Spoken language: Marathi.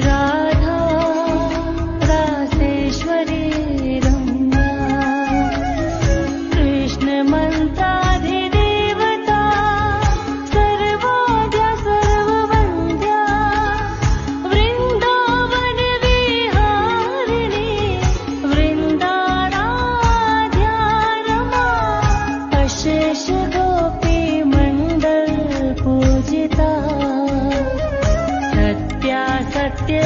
राधा रासेश्वरी रम्या कृष्णमन्त्राधिदेवता सर्वोद्या सर्ववन्द्या वृन्दावनविहारिणी वृन्दाराध्या रमा अशेष गोपीमण्डल पूजिता सत्या सत्य